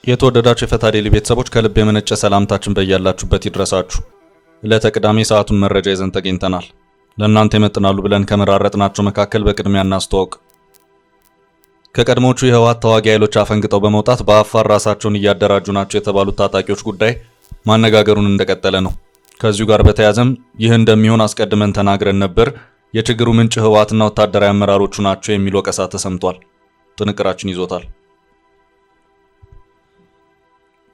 የተወደዳችሁ የፈታ ዴይሊ ቤተሰቦች ከልብ የመነጨ ሰላምታችን በያላችሁበት ይድረሳችሁ። ለተቅዳሜ ሰዓቱን መረጃ ይዘን ተገኝተናል። ለእናንተ ይመጥናሉ ብለን ከመራረጥናቸው መካከል በቅድሚያ እናስተዋውቅ። ከቀድሞቹ የህወሓት ተዋጊ ኃይሎች አፈንግጠው በመውጣት በአፋር ራሳቸውን እያደራጁ ናቸው የተባሉት ታጣቂዎች ጉዳይ ማነጋገሩን እንደቀጠለ ነው። ከዚሁ ጋር በተያያዘም ይህ እንደሚሆን አስቀድመን ተናግረን ነበር፣ የችግሩ ምንጭ ህወሓትና ወታደራዊ አመራሮቹ ናቸው የሚል ወቀሳ ተሰምቷል። ጥንቅራችን ይዞታል።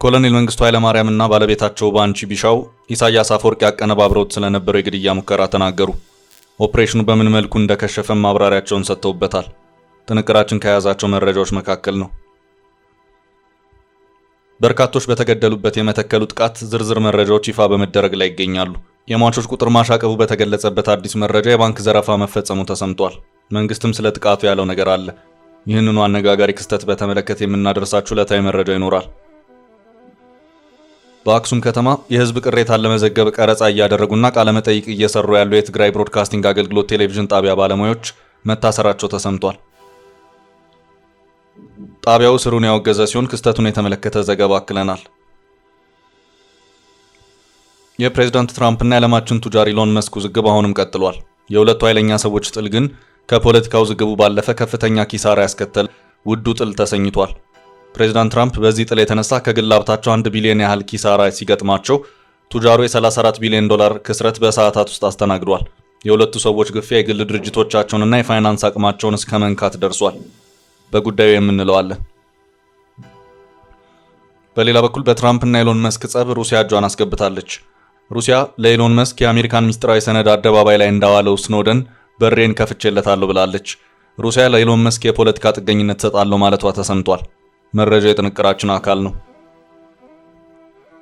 ኮሎኔል መንግስቱ ኃይለማርያም እና ባለቤታቸው ባንቺ ቢሻው ኢሳያስ አፈወርቂ አቀነባብረውት ስለነበረው የግድያ ሙከራ ተናገሩ። ኦፕሬሽኑ በምን መልኩ እንደከሸፈም ማብራሪያቸውን ሰጥተውበታል። ጥንቅራችን ከያዛቸው መረጃዎች መካከል ነው። በርካቶች በተገደሉበት የመተከሉ ጥቃት ዝርዝር መረጃዎች ይፋ በመደረግ ላይ ይገኛሉ። የሟቾች ቁጥር ማሻቀቡ በተገለጸበት አዲስ መረጃ የባንክ ዘረፋ መፈጸሙ ተሰምቷል። መንግስትም ስለ ጥቃቱ ያለው ነገር አለ። ይህንኑ አነጋጋሪ ክስተት በተመለከተ የምናደርሳችሁ ዕለታዊ መረጃ ይኖራል። በአክሱም ከተማ የህዝብ ቅሬታን ለመዘገብ ቀረጻ እያደረጉና ቃለ መጠይቅ እየሰሩ ያሉ የትግራይ ብሮድካስቲንግ አገልግሎት ቴሌቪዥን ጣቢያ ባለሙያዎች መታሰራቸው ተሰምቷል። ጣቢያው ስሩን ያወገዘ ሲሆን ክስተቱን የተመለከተ ዘገባ አክለናል። የፕሬዝዳንት ትራምፕና የዓለማችን ቱጃር ኢሎን መስክ ውዝግብ አሁንም ቀጥሏል። የሁለቱ ኃይለኛ ሰዎች ጥል ግን ከፖለቲካው ውዝግቡ ባለፈ ከፍተኛ ኪሳራ ያስከተለ ውዱ ጥል ተሰኝቷል። ፕሬዝዳንት ትራምፕ በዚህ ጥል የተነሳ ከግል ሀብታቸው 1 ቢሊዮን ያህል ኪሳራ ሲገጥማቸው ቱጃሩ የ34 ቢሊዮን ዶላር ክስረት በሰዓታት ውስጥ አስተናግዷል። የሁለቱ ሰዎች ግፊያ የግል ድርጅቶቻቸውንና የፋይናንስ አቅማቸውን እስከ መንካት ደርሷል። በጉዳዩ የምንለው አለ። በሌላ በኩል በትራምፕና ኢሎን መስክ ጸብ ሩሲያ እጇን አስገብታለች። ሩሲያ ለኢሎን መስክ የአሜሪካን ሚስጥራዊ ሰነድ አደባባይ ላይ እንዳዋለው ስኖደን በሬን ከፍቼለታለሁ ብላለች። ሩሲያ ለኢሎን መስክ የፖለቲካ ጥገኝነት ትሰጣለሁ ማለቷ ተሰምቷል። መረጃ የጥንቅራችን አካል ነው።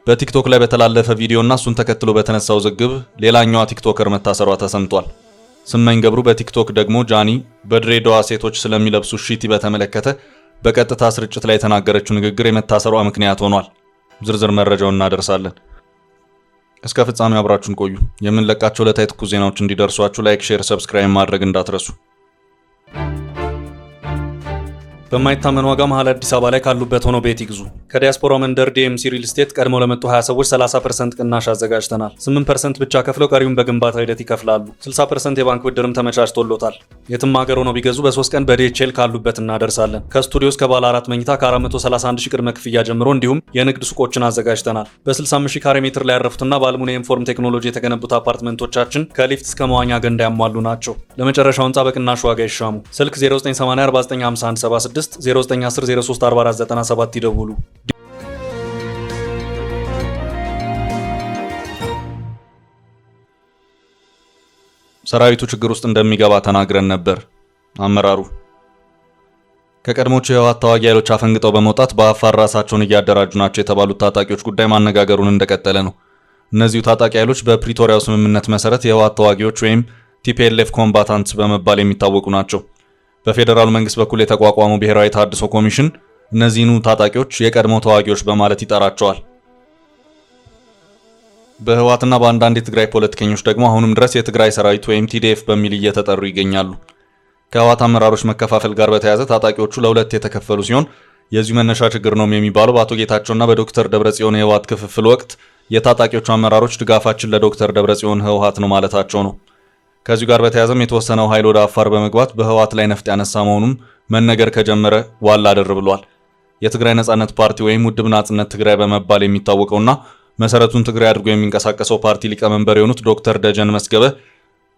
በቲክቶክ ላይ በተላለፈ ቪዲዮና እሱን ተከትሎ በተነሳው ውዝግብ ሌላኛዋ ቲክቶከር መታሰሯ ተሰምቷል። ስመኝ ገብሩ በቲክቶክ ደግሞ ጃኒ በድሬዳዋ ሴቶች ስለሚለብሱ ሺቲ በተመለከተ በቀጥታ ስርጭት ላይ የተናገረችው ንግግር የመታሰሯ ምክንያት ሆኗል። ዝርዝር መረጃውን እናደርሳለን። እስከ ፍጻሜው አብራችሁን ቆዩ። የምንለቃቸው ዕለታዊ ትኩስ ዜናዎች እንዲደርሷችሁ ላይክ፣ ሼር፣ ሰብስክራይብ ማድረግ እንዳትረሱ። በማይታመን ዋጋ መሃል አዲስ አበባ ላይ ካሉበት ሆኖ ቤት ይግዙ። ከዲያስፖራ መንደር ዲኤምሲ ሪል ስቴት ቀድሞ ለመጡ 20 ሰዎች 30% ቅናሽ አዘጋጅተናል። 8% ብቻ ከፍለው ቀሪውን በግንባታ ሂደት ይከፍላሉ። 60% የባንክ ብድርም ተመቻችቶሎታል። የትም ሀገር ሆነው ቢገዙ በ3 ቀን በዲኤችኤል ካሉበት እናደርሳለን። ከስቱዲዮ እስከ ባለ 4 መኝታ ከ431 ሺህ ቅድመ ክፍያ ጀምሮ እንዲሁም የንግድ ሱቆችን አዘጋጅተናል። በ65 ሺህ ካሬ ሜትር ላይ ያረፉትና በአልሙኒየም ፎርም ቴክኖሎጂ የተገነቡት አፓርትመንቶቻችን ከሊፍት እስከ መዋኛ ገንዳ ያሟሉ ናቸው። ለመጨረሻው ህንጻ በቅናሽ ዋጋ ይሻሙ። ስልክ 0980495176 0910034497 ይደውሉ። ሰራዊቱ ችግር ውስጥ እንደሚገባ ተናግረን ነበር። አመራሩ ከቀድሞቹ የህወሓት ተዋጊ ኃይሎች አፈንግጠው በመውጣት በአፋር ራሳቸውን እያደራጁ ናቸው የተባሉት ታጣቂዎች ጉዳይ ማነጋገሩን እንደቀጠለ ነው። እነዚሁ ታጣቂ ኃይሎች በፕሪቶሪያው ስምምነት መሰረት የህወሓት ተዋጊዎች ወይም ቲፒኤልኤፍ ኮምባታንትስ በመባል የሚታወቁ ናቸው። በፌዴራሉ መንግስት በኩል የተቋቋመው ብሔራዊ ተሃድሶ ኮሚሽን እነዚህኑ ታጣቂዎች የቀድሞ ተዋጊዎች በማለት ይጠራቸዋል። በህወሓትና በአንዳንድ የትግራይ ፖለቲከኞች ደግሞ አሁንም ድረስ የትግራይ ሰራዊት ወይም ቲዲኤፍ በሚል እየተጠሩ ይገኛሉ። ከህወሓት አመራሮች መከፋፈል ጋር በተያያዘ ታጣቂዎቹ ለሁለት የተከፈሉ ሲሆን የዚሁ መነሻ ችግር ነው የሚባለው በአቶ ጌታቸውና በዶክተር ደብረጽዮን የህወሓት ክፍፍል ወቅት የታጣቂዎቹ አመራሮች ድጋፋችን ለዶክተር ደብረጽዮን ህወሓት ነው ማለታቸው ነው። ከዚሁ ጋር በተያያዘም የተወሰነው ኃይል ወደ አፋር በመግባት በህወሓት ላይ ነፍጥ ያነሳ መሆኑም መነገር ከጀመረ ዋላ አደር ብሏል። የትግራይ ነጻነት ፓርቲ ወይም ውድብ ናጽነት ትግራይ በመባል የሚታወቀውና መሰረቱን ትግራይ አድርጎ የሚንቀሳቀሰው ፓርቲ ሊቀመንበር የሆኑት ዶክተር ደጀን መስገበ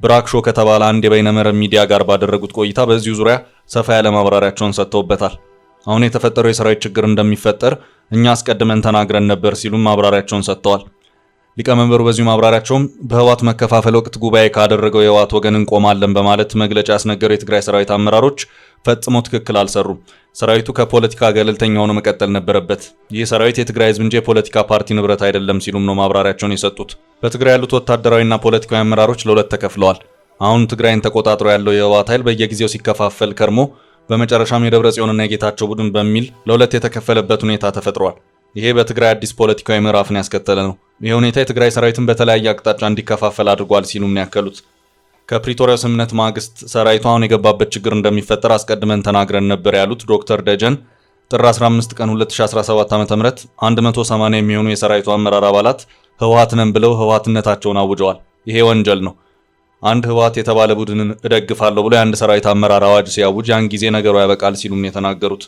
ብራክሾ ከተባለ አንድ የበይነመረብ ሚዲያ ጋር ባደረጉት ቆይታ በዚሁ ዙሪያ ሰፋ ያለ ማብራሪያቸውን ሰጥተውበታል። አሁን የተፈጠረው የሰራዊት ችግር እንደሚፈጠር እኛ አስቀድመን ተናግረን ነበር ሲሉም ማብራሪያቸውን ሰጥተዋል። ሊቀመንበሩ በዚሁ ማብራሪያቸውም በህወሓት መከፋፈል ወቅት ጉባኤ ካደረገው የህወሓት ወገን እንቆማለን በማለት መግለጫ ያስነገሩ የትግራይ ሰራዊት አመራሮች ፈጽሞ ትክክል አልሰሩም። ሰራዊቱ ከፖለቲካ ገለልተኛ ሆኖ መቀጠል ነበረበት። ይህ ሰራዊት የትግራይ ህዝብ እንጂ የፖለቲካ ፓርቲ ንብረት አይደለም ሲሉም ነው ማብራሪያቸውን የሰጡት። በትግራይ ያሉት ወታደራዊና ፖለቲካዊ አመራሮች ለሁለት ተከፍለዋል። አሁን ትግራይን ተቆጣጥሮ ያለው የህወሓት ኃይል በየጊዜው ሲከፋፈል ከርሞ በመጨረሻም የደብረጽዮንና የጌታቸው ቡድን በሚል ለሁለት የተከፈለበት ሁኔታ ተፈጥሯል። ይሄ በትግራይ አዲስ ፖለቲካዊ ምዕራፍን ያስከተለ ነው። ይህ ሁኔታ የትግራይ ሰራዊትን በተለያየ አቅጣጫ እንዲከፋፈል አድርጓል ሲሉም ያከሉት። ከፕሪቶሪያው ስምምነት ማግስት ሰራዊቱ አሁን የገባበት ችግር እንደሚፈጠር አስቀድመን ተናግረን ነበር ያሉት ዶክተር ደጀን ጥር 15 ቀን 2017 ዓ.ም 180 የሚሆኑ የሰራዊቱ አመራር አባላት ህወሓት ነን ብለው ህወሓትነታቸውን አውጀዋል። ይሄ ወንጀል ነው። አንድ ህወሓት የተባለ ቡድንን እደግፋለሁ ብሎ የአንድ ሰራዊት አመራር አዋጅ ሲያውጅ ያን ጊዜ ነገሩ ያበቃል ሲሉም የተናገሩት።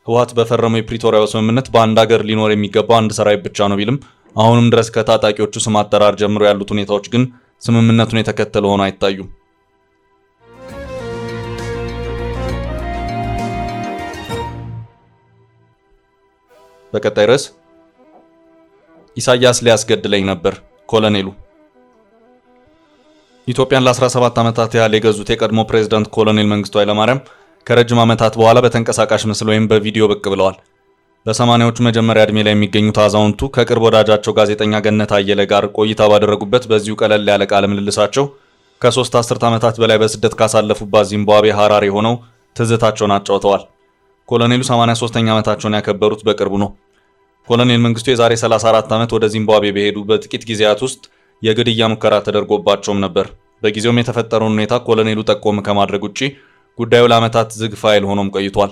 ህወሓት በፈረመው የፕሪቶሪያው ስምምነት በአንድ ሀገር ሊኖር የሚገባው አንድ ሰራዊት ብቻ ነው ቢልም አሁንም ድረስ ከታጣቂዎቹ ስም አጠራር ጀምሮ ያሉት ሁኔታዎች ግን ስምምነቱን የተከተሉ ሆነው አይታዩም። በቀጣይ ርዕስ ኢሳያስ ሊያስገድለኝ ነበር ኮሎኔሉ። ኢትዮጵያን ለ17 ዓመታት ያህል የገዙት የቀድሞ ፕሬዝዳንት ኮሎኔል መንግስቱ ኃይለማርያም ከረጅም ዓመታት በኋላ በተንቀሳቃሽ ምስል ወይም በቪዲዮ ብቅ ብለዋል። በ80ዎቹ መጀመሪያ ዕድሜ ላይ የሚገኙት አዛውንቱ ከቅርብ ወዳጃቸው ጋዜጠኛ ገነት አየለ ጋር ቆይታ ባደረጉበት በዚሁ ቀለል ያለ ቃለ ምልልሳቸው ከ3 አስርት ዓመታት በላይ በስደት ካሳለፉባት ዚምባብዌ ሐራሬ ሆነው ትዝታቸውን አጫውተዋል። ኮሎኔሉ 83ኛ ዓመታቸውን ያከበሩት በቅርቡ ነው። ኮሎኔል መንግስቱ የዛሬ 34 ዓመት ወደ ዚምባብዌ በሄዱ በጥቂት ጊዜያት ውስጥ የግድያ ሙከራ ተደርጎባቸውም ነበር። በጊዜውም የተፈጠረውን ሁኔታ ኮሎኔሉ ጠቆም ከማድረግ ውጪ ጉዳዩ ለዓመታት ዝግ ፋይል ሆኖም ቆይቷል።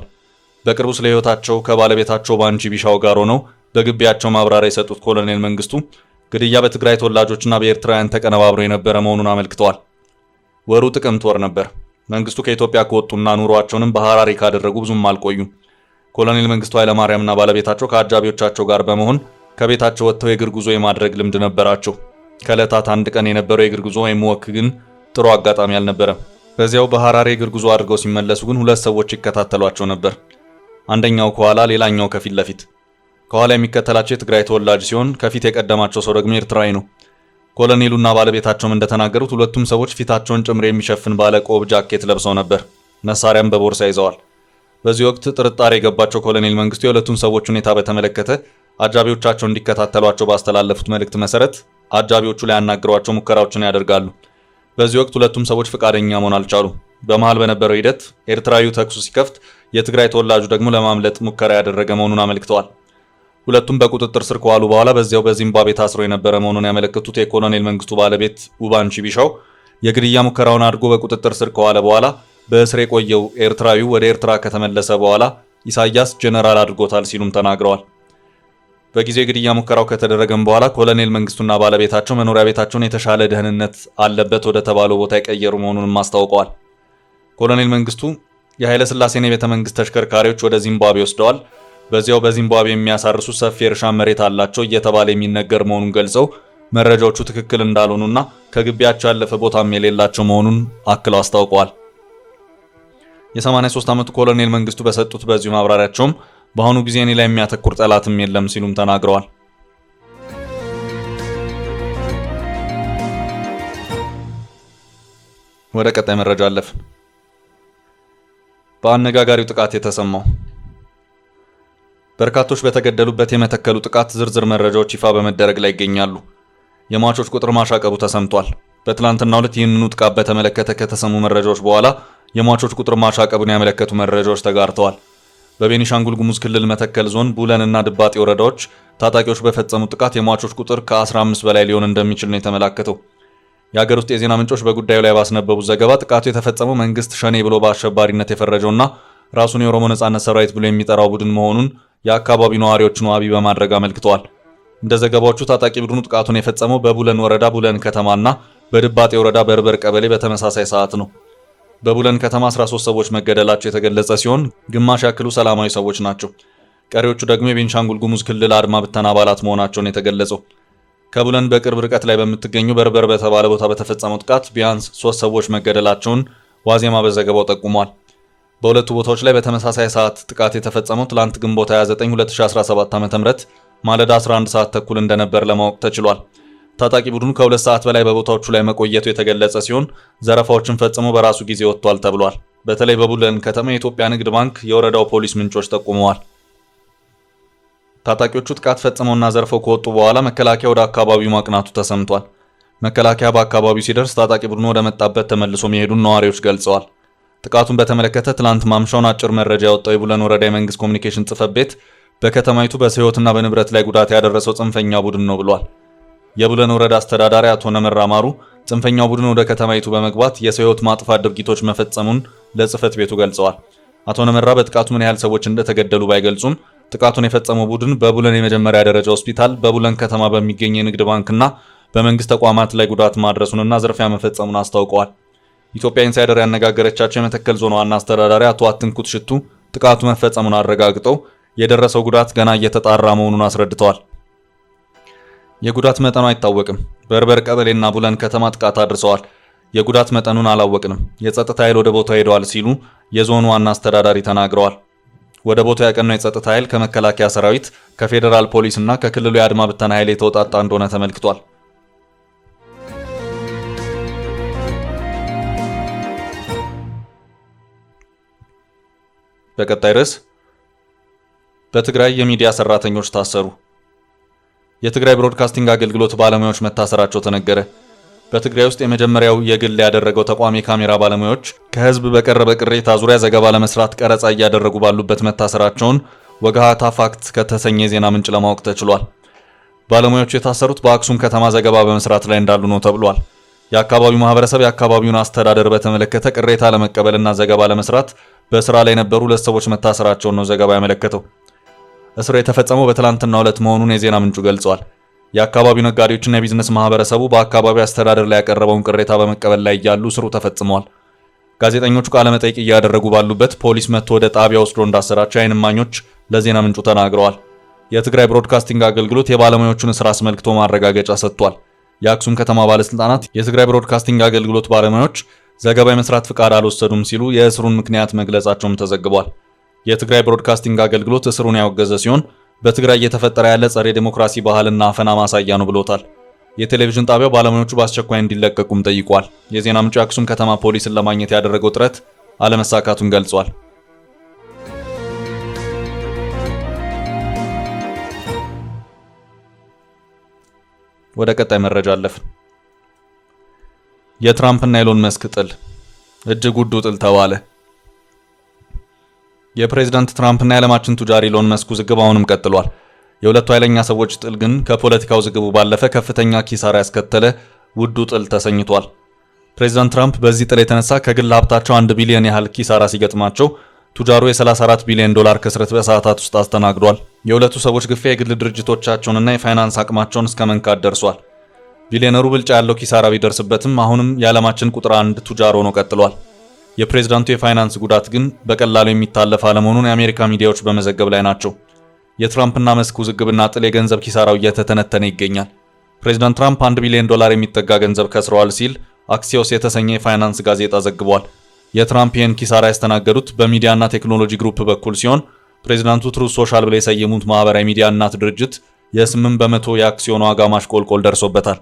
በቅርቡ ስለ ህይወታቸው ከባለቤታቸው ባንቺ ቢሻው ጋር ሆነው በግቢያቸው ማብራሪያ የሰጡት ኮሎኔል መንግስቱ ግድያ በትግራይ ተወላጆችና በኤርትራውያን ተቀነባብሮ የነበረ መሆኑን አመልክተዋል። ወሩ ጥቅምት ወር ነበር። መንግስቱ ከኢትዮጵያ ከወጡና ኑሯቸውንም በሐራሬ ካደረጉ ብዙም አልቆዩም። ኮሎኔል መንግስቱ ኃይለማርያምና ባለቤታቸው ከአጃቢዎቻቸው ጋር በመሆን ከቤታቸው ወጥተው የእግር ጉዞ የማድረግ ልምድ ነበራቸው። ከዕለታት አንድ ቀን የነበረው የእግር ጉዞ ወይም ወክ ግን ጥሩ አጋጣሚ አልነበረም። በዚያው በሐራሬ እግር ጉዞ አድርገው ሲመለሱ ግን ሁለት ሰዎች ይከታተሏቸው ነበር። አንደኛው ከኋላ፣ ሌላኛው ከፊት ለፊት። ከኋላ የሚከተላቸው የትግራይ ተወላጅ ሲሆን ከፊት የቀደማቸው ሰው ደግሞ ኤርትራዊ ነው። ኮሎኔሉና ባለቤታቸውም እንደተናገሩት ሁለቱም ሰዎች ፊታቸውን ጭምር የሚሸፍን ባለ ቆብ ጃኬት ለብሰው ነበር። መሳሪያም በቦርሳ ይዘዋል። በዚህ ወቅት ጥርጣሬ የገባቸው ኮሎኔል መንግስቱ የሁለቱን ሰዎች ሁኔታ በተመለከተ አጃቢዎቻቸው እንዲከታተሏቸው ባስተላለፉት መልእክት መሰረት አጃቢዎቹ ላይ ያናግሯቸው ሙከራዎችን ያደርጋሉ። በዚህ ወቅት ሁለቱም ሰዎች ፈቃደኛ መሆን አልቻሉም። በመሃል በነበረው ሂደት ኤርትራዊው ተኩሱ ሲከፍት የትግራይ ተወላጁ ደግሞ ለማምለጥ ሙከራ ያደረገ መሆኑን አመልክተዋል። ሁለቱም በቁጥጥር ስር ከዋሉ በኋላ በዚያው በዚምባብዌ ታስሮ የነበረ መሆኑን ያመለከቱት የኮሎኔል መንግስቱ ባለቤት ውባንቺ ቢሻው የግድያ ሙከራውን አድርጎ በቁጥጥር ስር ከዋለ በኋላ በእስር የቆየው ኤርትራዊው ወደ ኤርትራ ከተመለሰ በኋላ ኢሳያስ ጀነራል አድርጎታል ሲሉም ተናግረዋል። በጊዜው የግድያ ሙከራው ከተደረገም በኋላ ኮሎኔል መንግስቱና ባለቤታቸው መኖሪያ ቤታቸውን የተሻለ ደህንነት አለበት ወደ ተባለው ቦታ የቀየሩ መሆኑንም አስታውቀዋል። ኮሎኔል መንግስቱ የኃይለ ሥላሴን የቤተ መንግስት ተሽከርካሪዎች ወደ ዚምባብዌ ወስደዋል። በዚያው በዚምባብዌ የሚያሳርሱ ሰፊ የእርሻ መሬት አላቸው እየተባለ የሚነገር መሆኑን ገልጸው መረጃዎቹ ትክክል እንዳልሆኑና ከግቢያቸው ያለፈ ቦታም የሌላቸው መሆኑን አክለው አስታውቀዋል። የ83 ዓመቱ ኮሎኔል መንግስቱ በሰጡት በዚሁ ማብራሪያቸውም በአሁኑ ጊዜ እኔ ላይ የሚያተኩር ጠላትም የለም ሲሉም ተናግረዋል። ወደ ቀጣይ መረጃ አለፍን። በአነጋጋሪው ጥቃት የተሰማው በርካቶች በተገደሉበት የመተከሉ ጥቃት ዝርዝር መረጃዎች ይፋ በመደረግ ላይ ይገኛሉ። የሟቾች ቁጥር ማሻቀቡ ተሰምቷል። በትላንትናው ዕለት ይህንኑ ጥቃት በተመለከተ ከተሰሙ መረጃዎች በኋላ የሟቾች ቁጥር ማሻቀቡን ያመለከቱ መረጃዎች ተጋርተዋል። በቤኒሻንጉል ጉሙዝ ክልል መተከል ዞን ቡለንና ድባጤ ወረዳዎች ታጣቂዎች በፈጸሙት ጥቃት የሟቾች ቁጥር ከ15 በላይ ሊሆን እንደሚችል ነው የተመላከተው። የሀገር ውስጥ የዜና ምንጮች በጉዳዩ ላይ ባስነበቡት ዘገባ ጥቃቱ የተፈጸመው መንግስት ሸኔ ብሎ በአሸባሪነት የፈረጀውና ራሱን የኦሮሞ ነጻነት ሰራዊት ብሎ የሚጠራው ቡድን መሆኑን የአካባቢው ነዋሪዎችን ዋቢ በማድረግ አመልክተዋል። እንደ ዘገባዎቹ ታጣቂ ቡድኑ ጥቃቱን የፈጸመው በቡለን ወረዳ ቡለን ከተማና በድባጤ ወረዳ በርበር ቀበሌ በተመሳሳይ ሰዓት ነው። በቡለን ከተማ 13 ሰዎች መገደላቸው የተገለጸ ሲሆን ግማሽ ያክሉ ሰላማዊ ሰዎች ናቸው። ቀሪዎቹ ደግሞ የቤንሻንጉል ጉሙዝ ክልል አድማ ብተና አባላት መሆናቸውን የተገለጸው። ከቡለን በቅርብ ርቀት ላይ በምትገኘው በርበር በተባለ ቦታ በተፈጸመው ጥቃት ቢያንስ 3 ሰዎች መገደላቸውን ዋዜማ በዘገባው ጠቁሟል። በሁለቱ ቦታዎች ላይ በተመሳሳይ ሰዓት ጥቃት የተፈጸመው ትላንት ግንቦት 29 2017 ዓ.ም ማለዳ 11 ሰዓት ተኩል እንደነበር ለማወቅ ተችሏል። ታጣቂ ቡድኑ ከ2 ሰዓት በላይ በቦታዎቹ ላይ መቆየቱ የተገለጸ ሲሆን ዘረፋዎችን ፈጽሞ በራሱ ጊዜ ወጥቷል ተብሏል። በተለይ በቡለን ከተማ የኢትዮጵያ ንግድ ባንክ የወረዳው ፖሊስ ምንጮች ጠቁመዋል። ታጣቂዎቹ ጥቃት ፈጽመውና ዘርፈው ከወጡ በኋላ መከላከያ ወደ አካባቢው ማቅናቱ ተሰምቷል። መከላከያ በአካባቢው ሲደርስ ታጣቂ ቡድኑ ወደ መጣበት ተመልሶ መሄዱን ነዋሪዎች ገልጸዋል። ጥቃቱን በተመለከተ ትላንት ማምሻውን አጭር መረጃ ያወጣው የቡለን ወረዳ የመንግስት ኮሚኒኬሽን ጽሕፈት ቤት በከተማይቱ በሰው ሕይወትና በንብረት ላይ ጉዳት ያደረሰው ጽንፈኛ ቡድን ነው ብሏል። የቡለን ወረዳ አስተዳዳሪ አቶ ነመራ ማሩ ጽንፈኛው ቡድን ወደ ከተማይቱ በመግባት የሰው ሕይወት ማጥፋት ድርጊቶች መፈጸሙን ለጽሕፈት ቤቱ ገልጸዋል። አቶ ነመራ በጥቃቱ ምን ያህል ሰዎች እንደተገደሉ ባይገልጹም ጥቃቱን የፈጸመው ቡድን በቡለን የመጀመሪያ ደረጃ ሆስፒታል፣ በቡለን ከተማ በሚገኝ የንግድ ባንክና በመንግስት ተቋማት ላይ ጉዳት ማድረሱንና ዝርፊያ መፈጸሙን አስታውቀዋል። ኢትዮጵያ ኢንሳይደር ያነጋገረቻቸው የመተከል ዞን ዋና አስተዳዳሪ አቶ አትንኩት ሽቱ ጥቃቱ መፈጸሙን አረጋግጠው የደረሰው ጉዳት ገና እየተጣራ መሆኑን አስረድተዋል። የጉዳት መጠኑ አይታወቅም። በርበር ቀበሌና ቡለን ከተማ ጥቃት አድርሰዋል። የጉዳት መጠኑን አላወቅንም። የጸጥታ ኃይል ወደ ቦታው ሄደዋል ሲሉ የዞኑ ዋና አስተዳዳሪ ተናግረዋል። ወደ ቦታው ያቀናው የጸጥታ ኃይል ከመከላከያ ሰራዊት፣ ከፌዴራል ፖሊስ እና ከክልሉ የአድማ ብተና ኃይል የተወጣጣ እንደሆነ ተመልክቷል። በቀጣይ ርዕስ በትግራይ የሚዲያ ሰራተኞች ታሰሩ። የትግራይ ብሮድካስቲንግ አገልግሎት ባለሙያዎች መታሰራቸው ተነገረ። በትግራይ ውስጥ የመጀመሪያው የግል ያደረገው ተቋም የካሜራ ባለሙያዎች ከህዝብ በቀረበ ቅሬታ ዙሪያ ዘገባ ለመስራት ቀረጻ እያደረጉ ባሉበት መታሰራቸውን ወጋሃታ ፋክት ከተሰኘ የዜና ምንጭ ለማወቅ ተችሏል። ባለሙያዎቹ የታሰሩት በአክሱም ከተማ ዘገባ በመስራት ላይ እንዳሉ ነው ተብሏል። የአካባቢው ማህበረሰብ የአካባቢውን አስተዳደር በተመለከተ ቅሬታ ለመቀበልና ዘገባ ለመስራት በስራ ላይ የነበሩ ሁለት ሰዎች መታሰራቸውን ነው ዘገባ ያመለከተው። እስሩ የተፈጸመው በትላንትናው ዕለት መሆኑን የዜና ምንጩ ገልጿል። የአካባቢው ነጋዴዎችና የቢዝነስ ማህበረሰቡ በአካባቢው አስተዳደር ላይ ያቀረበውን ቅሬታ በመቀበል ላይ እያሉ እስሩ ተፈጽሟል። ጋዜጠኞቹ ቃለ መጠይቅ እያደረጉ ባሉበት ፖሊስ መጥቶ ወደ ጣቢያ ወስዶ እንዳሰራቸው የዓይን እማኞች ለዜና ምንጩ ተናግረዋል። የትግራይ ብሮድካስቲንግ አገልግሎት የባለሙያዎቹን እስር አስመልክቶ ማረጋገጫ ሰጥቷል። የአክሱም ከተማ ባለስልጣናት የትግራይ ብሮድካስቲንግ አገልግሎት ባለሙያዎች ዘገባ የመስራት ፍቃድ አልወሰዱም ሲሉ የእስሩን ምክንያት መግለጻቸውም ተዘግቧል። የትግራይ ብሮድካስቲንግ አገልግሎት እስሩን ያወገዘ ሲሆን በትግራይ እየተፈጠረ ያለ ጸረ ዴሞክራሲ ባህልና አፈና ማሳያ ነው ብሎታል። የቴሌቪዥን ጣቢያው ባለሙያዎቹ በአስቸኳይ እንዲለቀቁም ጠይቋል። የዜና ምንጩ የአክሱም ከተማ ፖሊስን ለማግኘት ያደረገው ጥረት አለመሳካቱን ገልጿል። ወደ ቀጣይ መረጃ አለፍን። የትራምፕና ኤሎን መስክ ጥል እጅግ ውዱ ጥል ተባለ። የፕሬዝዳንት ትራምፕና የዓለማችን ቱጃር ኤሎን መስክ ውዝግብ አሁንም ቀጥሏል። የሁለቱ ኃይለኛ ሰዎች ጥል ግን ከፖለቲካው ውዝግቡ ባለፈ ከፍተኛ ኪሳራ ያስከተለ ውዱ ጥል ተሰኝቷል። ፕሬዝዳንት ትራምፕ በዚህ ጥል የተነሳ ከግል ሀብታቸው 1 ቢሊዮን ያህል ኪሳራ ሲገጥማቸው ቱጃሩ የ34 ቢሊዮን ዶላር ክስረት በሰዓታት ውስጥ አስተናግዷል። የሁለቱ ሰዎች ግፊያ የግል ድርጅቶቻቸውንና የፋይናንስ አቅማቸውን እስከ መንካት ደርሷል። ቢሊዮነሩ ብልጫ ያለው ኪሳራ ቢደርስበትም አሁንም የዓለማችን ቁጥር 1 ቱጃር ሆኖ ቀጥሏል። የፕሬዝዳንቱ የፋይናንስ ጉዳት ግን በቀላሉ የሚታለፍ አለመሆኑን የአሜሪካ ሚዲያዎች በመዘገብ ላይ ናቸው። የትራምፕና መስክ ውዝግብና ጥል የገንዘብ ኪሳራው እየተተነተነ ይገኛል። ፕሬዝዳንት ትራምፕ 1 ቢሊዮን ዶላር የሚጠጋ ገንዘብ ከስረዋል ሲል አክሲዮስ የተሰኘ የፋይናንስ ጋዜጣ ዘግቧል። የትራምፕ ይህን ኪሳራ ያስተናገዱት በሚዲያና ቴክኖሎጂ ግሩፕ በኩል ሲሆን ፕሬዝዳንቱ ትሩዝ ሶሻል ብለው የሰየሙት ማህበራዊ ሚዲያ እናት ድርጅት የ8 በመቶ የአክሲዮን ዋጋ ማሽቆልቆል ደርሶበታል።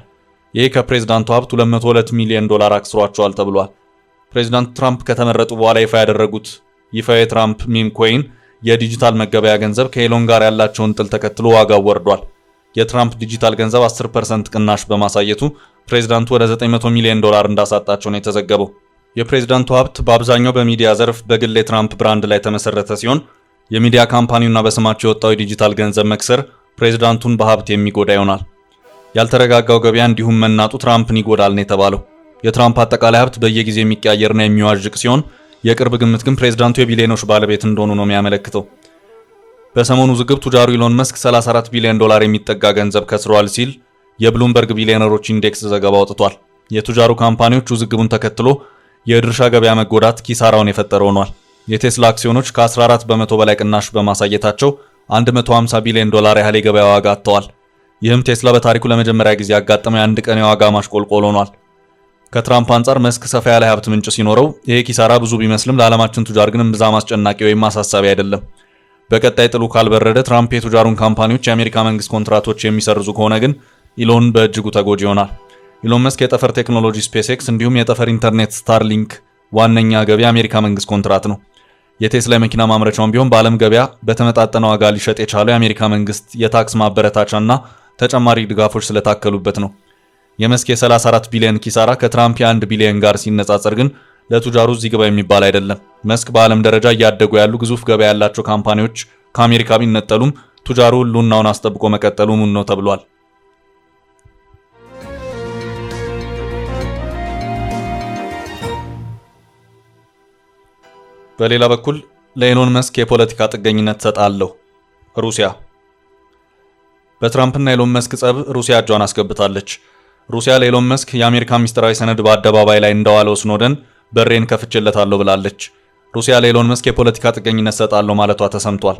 ይህ ከፕሬዝዳንቱ ሀብት 202 ሚሊዮን ዶላር አክስሯቸዋል ተብሏል። ፕሬዝዳንት ትራምፕ ከተመረጡ በኋላ ይፋ ያደረጉት ይፋው የትራምፕ ሚም ኮይን የዲጂታል መገበያ ገንዘብ ከኤሎን ጋር ያላቸውን ጥል ተከትሎ ዋጋው ወርዷል። የትራምፕ ዲጂታል ገንዘብ 10% ቅናሽ በማሳየቱ ፕሬዝዳንቱ ወደ 900 ሚሊዮን ዶላር እንዳሳጣቸው ነው የተዘገበው። የፕሬዝዳንቱ ሀብት በአብዛኛው በሚዲያ ዘርፍ በግል የትራምፕ ብራንድ ላይ ተመሰረተ ሲሆን የሚዲያ ካምፓኒውና በስማቸው የወጣው የዲጂታል ገንዘብ መክሰር ፕሬዝዳንቱን በሀብት የሚጎዳ ይሆናል። ያልተረጋጋው ገበያ እንዲሁም መናጡ ትራምፕን ይጎዳል ነው የተባለው። የትራምፕ አጠቃላይ ሀብት በየጊዜው የሚቀያየርና የሚዋዥቅ ሲሆን የቅርብ ግምት ግን ፕሬዝዳንቱ የቢሊዮኖች ባለቤት እንደሆኑ ነው የሚያመለክተው። በሰሞኑ ውዝግብ ቱጃሩ ኢሎን መስክ 34 ቢሊዮን ዶላር የሚጠጋ ገንዘብ ከስሯል ሲል የብሉምበርግ ቢሊዮነሮች ኢንዴክስ ዘገባ አውጥቷል። የቱጃሩ ካምፓኒዎች ውዝግቡን ተከትሎ የድርሻ ገበያ መጎዳት ኪሳራውን የፈጠረ ሆኗል። የቴስላ አክሲዮኖች ከ14 በመቶ በላይ ቅናሽ በማሳየታቸው 150 ቢሊዮን ዶላር ያህል የገበያ ዋጋ አጥተዋል። ይህም ቴስላ በታሪኩ ለመጀመሪያ ጊዜ ያጋጠመው የአንድ ቀን የዋጋ ማሽቆልቆል ሆኗል። ከትራምፕ አንጻር መስክ ሰፋ ያለ ሀብት ምንጭ ሲኖረው ይሄ ኪሳራ ብዙ ቢመስልም ለዓለማችን ቱጃር ግን እምብዛም አስጨናቂ ወይም አሳሳቢ አይደለም። በቀጣይ ጥሉ ካልበረደ ትራምፕ የቱጃሩን ካምፓኒዎች የአሜሪካ መንግስት ኮንትራቶች የሚሰርዙ ከሆነ ግን ኢሎን በእጅጉ ተጎጂ ይሆናል። ኢሎን መስክ የጠፈር ቴክኖሎጂ ስፔስኤክስ እንዲሁም የጠፈር ኢንተርኔት ስታርሊንክ ዋነኛ ገቢ የአሜሪካ መንግስት ኮንትራት ነው። የቴስላ የመኪና ማምረቻውን ቢሆን በዓለም ገበያ በተመጣጠነ ዋጋ ሊሸጥ የቻለው የአሜሪካ መንግስት የታክስ ማበረታቻና ተጨማሪ ድጋፎች ስለታከሉበት ነው። የመስክ የ34 ቢሊዮን ኪሳራ ከትራምፕ የ1 ቢሊዮን ጋር ሲነጻጸር ግን ለቱጃሩ እዚህ ግባ የሚባል አይደለም። መስክ በዓለም ደረጃ እያደጉ ያሉ ግዙፍ ገበያ ያላቸው ካምፓኒዎች ከአሜሪካ ቢነጠሉም ቱጃሩ ህልውናውን አስጠብቆ መቀጠሉ ሙን ነው ተብሏል። በሌላ በኩል ለኤሎን መስክ የፖለቲካ ጥገኝነት ሰጣለሁ። ሩሲያ በትራምፕና ኤሎን መስክ ጸብ ሩሲያ እጇን አስገብታለች። ሩሲያ ለኤሎን መስክ የአሜሪካ ሚስጥራዊ ሰነድ በአደባባይ ላይ እንደዋለው ስኖደን በሬን ከፍቼለታለሁ ብላለች። ሩሲያ ለኤሎን መስክ የፖለቲካ ጥገኝነት ሰጣለሁ ማለቷ ተሰምቷል።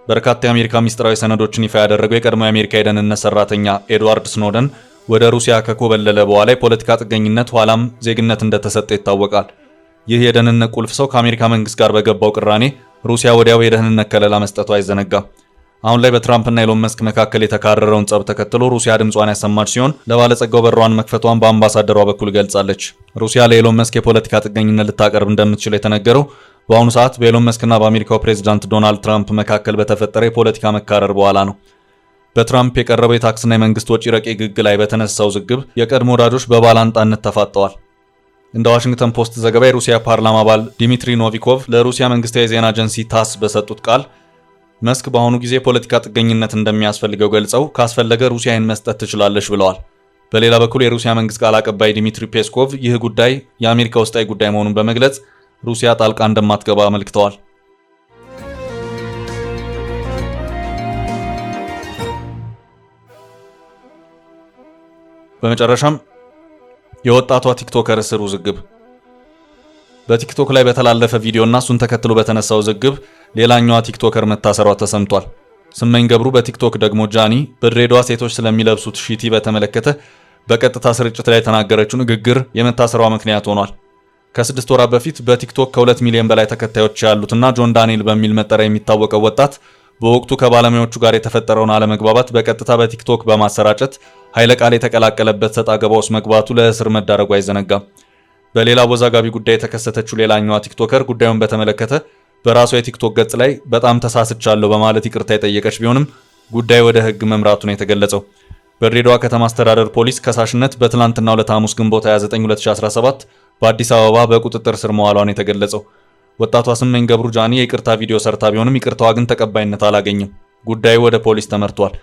በርካታ የአሜሪካ ሚስጥራዊ ሰነዶችን ይፋ ያደረገው የቀድሞ የአሜሪካ የደህንነት ሰራተኛ ኤድዋርድ ስኖደን ወደ ሩሲያ ከኮበለለ በኋላ የፖለቲካ ጥገኝነት ኋላም ዜግነት እንደተሰጠ ይታወቃል። ይህ የደህንነት ቁልፍ ሰው ከአሜሪካ መንግስት ጋር በገባው ቅራኔ ሩሲያ ወዲያው የደህንነት ከለላ መስጠቷ አይዘነጋም። አሁን ላይ በትራምፕና ኤሎን መስክ መካከል የተካረረውን ጸብ ተከትሎ ሩሲያ ድምጿን ያሰማች ሲሆን ለባለጸጋው በሯን መክፈቷን በአምባሳደሯ በኩል ገልጻለች። ሩሲያ ለኤሎን መስክ የፖለቲካ ጥገኝነት ልታቀርብ እንደምትችል የተነገረው በአሁኑ ሰዓት በኤሎን መስክና በአሜሪካው ፕሬዝዳንት ዶናልድ ትራምፕ መካከል በተፈጠረ የፖለቲካ መካረር በኋላ ነው። በትራምፕ የቀረበው የታክስና የመንግስት ወጪ ረቂቅ ሕግ ላይ በተነሳው ውዝግብ የቀድሞ ወዳጆች በባላንጣነት ተፋጠዋል። እንደ ዋሽንግተን ፖስት ዘገባ የሩሲያ ፓርላማ አባል ዲሚትሪ ኖቪኮቭ ለሩሲያ መንግስታዊ የዜና ኤጀንሲ ታስ በሰጡት ቃል መስክ በአሁኑ ጊዜ የፖለቲካ ጥገኝነት እንደሚያስፈልገው ገልጸው ካስፈለገ ሩሲያ ይህን መስጠት ትችላለች ብለዋል። በሌላ በኩል የሩሲያ መንግስት ቃል አቀባይ ዲሚትሪ ፔስኮቭ ይህ ጉዳይ የአሜሪካ ውስጣዊ ጉዳይ መሆኑን በመግለጽ ሩሲያ ጣልቃ እንደማትገባ አመልክተዋል። በመጨረሻም የወጣቷ ቲክቶከር እስር ውዝግብ። በቲክቶክ ላይ በተላለፈ ቪዲዮና እሱን ተከትሎ በተነሳው ውዝግብ ሌላኛዋ ቲክቶከር መታሰሯ ተሰምቷል። ስመኝ ገብሩ በቲክቶክ ደግሞ ጃኒ በድሬዳዋ ሴቶች ስለሚለብሱት ሺቲ በተመለከተ በቀጥታ ስርጭት ላይ የተናገረችው ንግግር የመታሰሯ ምክንያት ሆኗል። ከ6 ወራት በፊት በቲክቶክ ከ2 ሚሊዮን በላይ ተከታዮች ያሉትና ጆን ዳንኤል በሚል መጠሪያ የሚታወቀው ወጣት በወቅቱ ከባለሙያዎቹ ጋር የተፈጠረውን አለመግባባት በቀጥታ በቲክቶክ በማሰራጨት ኃይለ ቃል የተቀላቀለበት ሰጣ ገባ ውስጥ መግባቱ ለእስር መዳረጉ አይዘነጋም። በሌላ አወዛጋቢ ጉዳይ የተከሰተችው ሌላኛዋ ቲክቶከር ጉዳዩን በተመለከተ በራሷ የቲክቶክ ገጽ ላይ በጣም ተሳስቻለሁ በማለት ይቅርታ የጠየቀች ቢሆንም ጉዳዩ ወደ ሕግ መምራቱ ነው የተገለጸው። በድሬዳዋ ከተማ አስተዳደር ፖሊስ ከሳሽነት በትላንትናው ዕለት ሐሙስ ግንቦት 29 2017 በአዲስ አበባ በቁጥጥር ስር መዋሏን የተገለጸው። ወጣቷ ስመኝ ገብሩ ጃኒ የይቅርታ ቪዲዮ ሰርታ ቢሆንም ይቅርታዋ ግን ተቀባይነት አላገኘም። ጉዳዩ ወደ ፖሊስ ተመርቷል።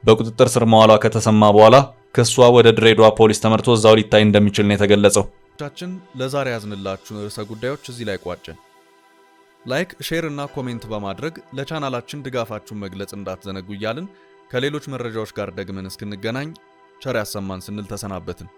በቁጥጥር ስር መዋሏ ከተሰማ በኋላ ክሷ ወደ ድሬዳዋ ፖሊስ ተመርቶ እዛው ሊታይ እንደሚችል ነው የተገለጸው። ቻችን ለዛሬ ያዝንላችሁን ርዕሰ ጉዳዮች እዚህ ላይ ቋጨን። ላይክ፣ ሼር እና ኮሜንት በማድረግ ለቻናላችን ድጋፋችሁን መግለጽ እንዳትዘነጉ እያልን ከሌሎች መረጃዎች ጋር ደግመን እስክንገናኝ ቸር ያሰማን ስንል ተሰናበትን።